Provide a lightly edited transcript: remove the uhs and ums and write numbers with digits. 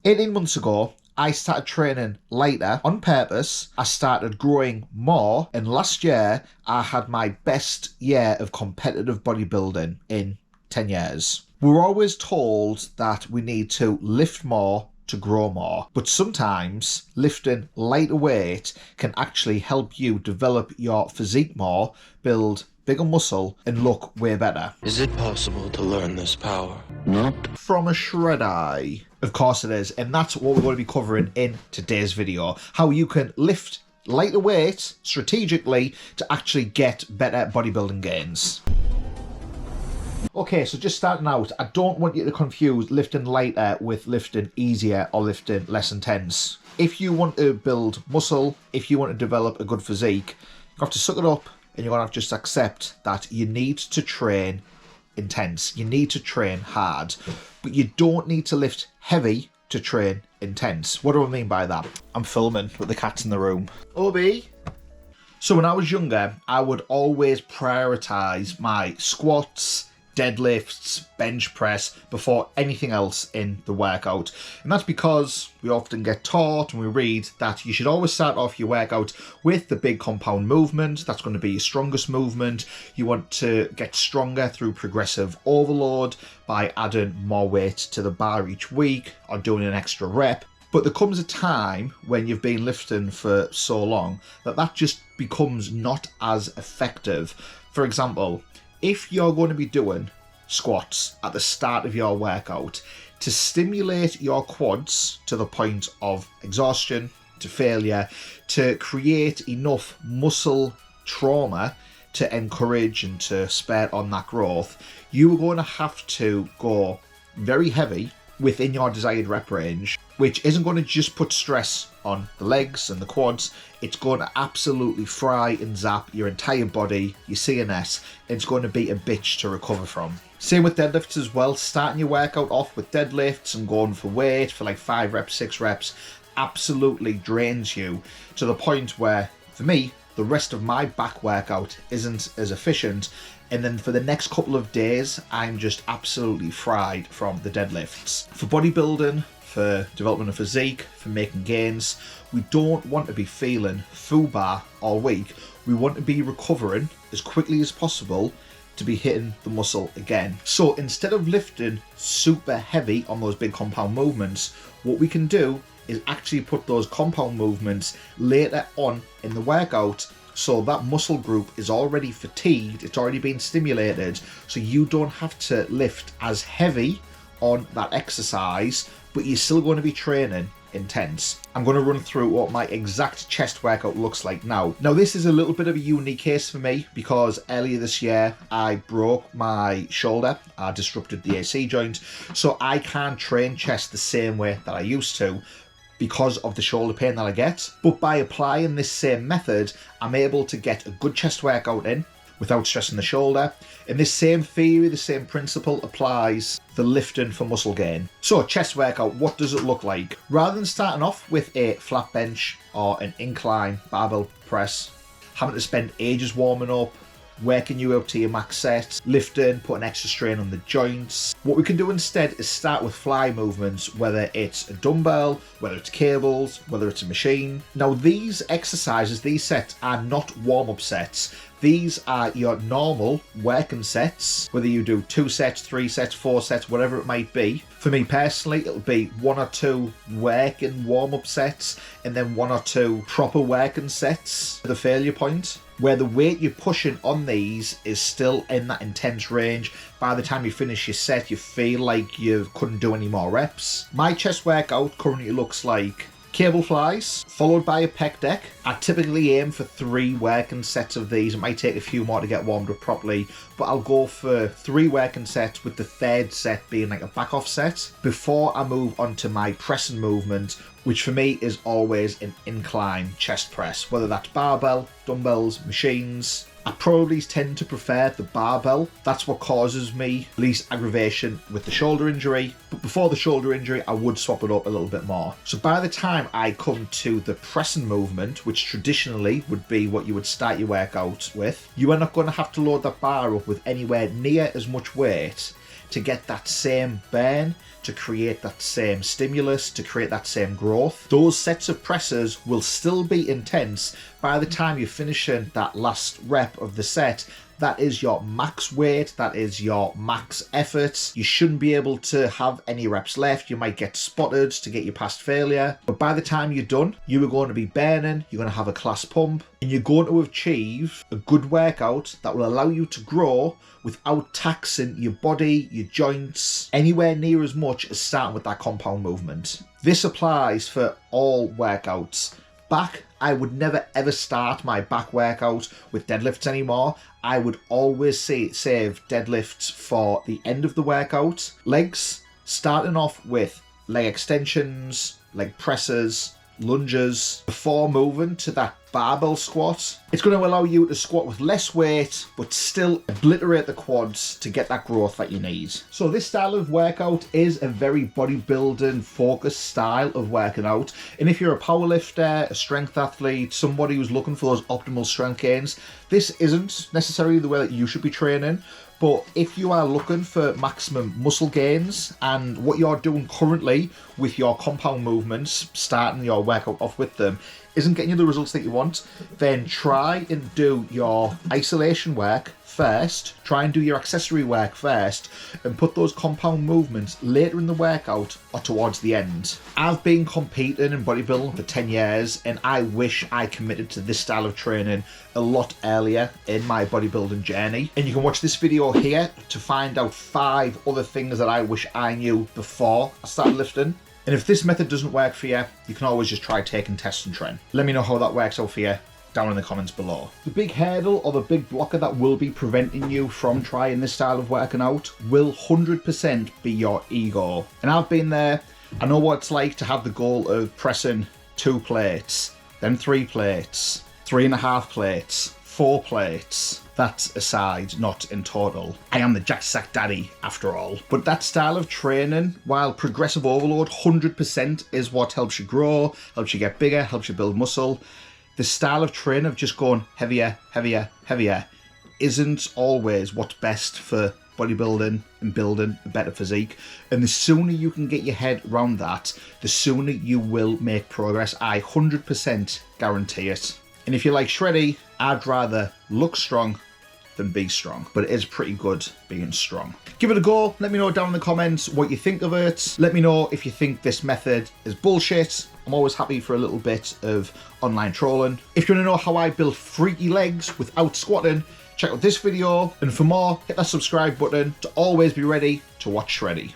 18 months ago, I started training lighter on purpose. I started growing more, and last year I had my best year of competitive bodybuilding in 10 years. We're always told that we need to lift more to grow more, but sometimes lifting lighter weight can actually help you develop your physique more, build bigger muscle, and look way better. Is it possible to learn this power? Not from a Shreddy. Of course it is, and that's what we're going to be covering in today's video. How you can lift lighter weight strategically to actually get better bodybuilding gains. Okay, so just starting out, I don't want you to confuse lifting lighter with lifting easier or lifting less intense. If you want to build muscle, if you want to develop a good physique, you have to suck it up and you're going to have to just accept that you need to train intense. You need to train hard, but you don't need to lift heavy to train intense. What do I mean by that? I'm filming with the cats in the room. Obi! So when I was younger, I would always prioritize my squats, deadlifts, bench press before anything else in the workout. And that's because we often get taught and we read that you should always start off your workout with the big compound movement. That's going to be your strongest movement. You want to get stronger through progressive overload by adding more weight to the bar each week or doing an extra rep. But there comes a time when you've been lifting for so long that just becomes not as effective. For example, if you're going to be doing squats at the start of your workout, to stimulate your quads to the point of exhaustion, to failure, to create enough muscle trauma to encourage and to spur on that growth, you are going to have to go very heavy within your desired rep range, which isn't going to just put stress on the legs and the quads. It's going to absolutely fry and zap your entire body, your CNS, and it's going to be a bitch to recover from. Same with deadlifts as well. Starting your workout off with deadlifts and going for weight for like 5 reps, 6 reps absolutely drains you to the point where, for me, the rest of my back workout isn't as efficient, and then for the next couple of days I'm just absolutely fried from the deadlifts. For bodybuilding, for development of physique, for making gains, we don't want to be feeling FUBAR all week. We want to be recovering as quickly as possible to be hitting the muscle again. So instead of lifting super heavy on those big compound movements, what we can do is actually put those compound movements later on in the workout, so that muscle group is already fatigued, it's already been stimulated, so you don't have to lift as heavy on that exercise, but you're still going to be training intense. I'm going to run through what my exact chest workout looks like now. Now this is a little bit of a unique case for me because earlier this year I broke my shoulder, I disrupted the AC joint, so I can't train chest the same way that I used to because of the shoulder pain that I get. But by applying this same method, I'm able to get a good chest workout in without stressing the shoulder. And this same theory, the same principle applies for lifting for muscle gain. So chest workout, what does it look like? Rather than starting off with a flat bench or an incline barbell press, having to spend ages warming up, working you up to your max set, lifting, putting extra strain on the joints. What we can do instead is start with fly movements, whether it's a dumbbell, whether it's cables, whether it's a machine. Now these exercises, these sets are not warm-up sets. These are your normal working sets, whether you do 2 sets, 3 sets, 4 sets, whatever it might be. For me personally, it'll be 1 or 2 working warm-up sets and then 1 or 2 proper working sets at the failure point, where the weight you're pushing on these is still in that intense range. By the time you finish your set, you feel like you couldn't do any more reps. My chest workout currently looks like cable flies, followed by a pec deck. I typically aim for 3 working sets of these. It might take a few more to get warmed up properly, but I'll go for 3 working sets, with the 3rd set being like a back off set, before I move on to my pressing movement, which for me is always an incline chest press, whether that's barbell, dumbbells, machines. I probably tend to prefer the barbell. That's what causes me least aggravation with the shoulder injury. But before the shoulder injury, I would swap it up a little bit more. So by the time I come to the pressing movement, which traditionally would be what you would start your workout with, you are not going to have to load that bar up with anywhere near as much weight to get that same burn, to create that same stimulus, to create that same growth. Those sets of presses will still be intense by the time you're finishing that last rep of the set. That is your max weight, that is your max effort. You shouldn't be able to have any reps left. You might get spotted to get you past failure. But by the time you're done, you are going to be burning, you're going to have a class pump, and you're going to achieve a good workout that will allow you to grow without taxing your body, your joints, anywhere near as much as starting with that compound movement. This applies for all workouts. Back, I would never ever start my back workout with deadlifts anymore. I would always save deadlifts for the end of the workout. Legs, starting off with leg extensions, leg presses, lunges, before moving to that barbell squat. It's going to allow you to squat with less weight, but still obliterate the quads to get that growth that you need. So this style of workout is a very bodybuilding focused style of working out. And if you're a powerlifter, a strength athlete, somebody who's looking for those optimal strength gains, this isn't necessarily the way that you should be training. But if you are looking for maximum muscle gains and what you're doing currently with your compound movements, starting your workout off with them, isn't getting you the results that you want, then try and do your isolation work first, try and do your accessory work first, and put those compound movements later in the workout or towards the end. I've been competing in bodybuilding for 10 years, and I wish I committed to this style of training a lot earlier in my bodybuilding journey. And you can watch this video here to find out 5 other things that I wish I knew before I started lifting. And if this method doesn't work for you, you can always just try taking tests and train. Let me know how that works out for you down in the comments below. The big hurdle or the big blocker that will be preventing you from trying this style of working out will 100% be your ego. And I've been there. I know what it's like to have the goal of pressing 2 plates, then 3 plates, 3.5 plates, 4 plates. That's aside, not in total. I am the Jack Sack Daddy after all. But that style of training, while progressive overload 100% is what helps you grow, helps you get bigger, helps you build muscle, the style of training of just going heavier, heavier, heavier isn't always what's best for bodybuilding and building a better physique. And the sooner you can get your head around that, the sooner you will make progress. I 100% guarantee it. And if you're like Shreddy, I'd rather look strong than be strong, but it is pretty good being strong. Give it a go. Let me know down in the comments what you think of it. Let me know if you think this method is bullshit. I'm always happy for a little bit of online trolling. If you want to know how I build freaky legs without squatting, check out this video. And for more, hit that subscribe button to always be ready to watch Shreddy.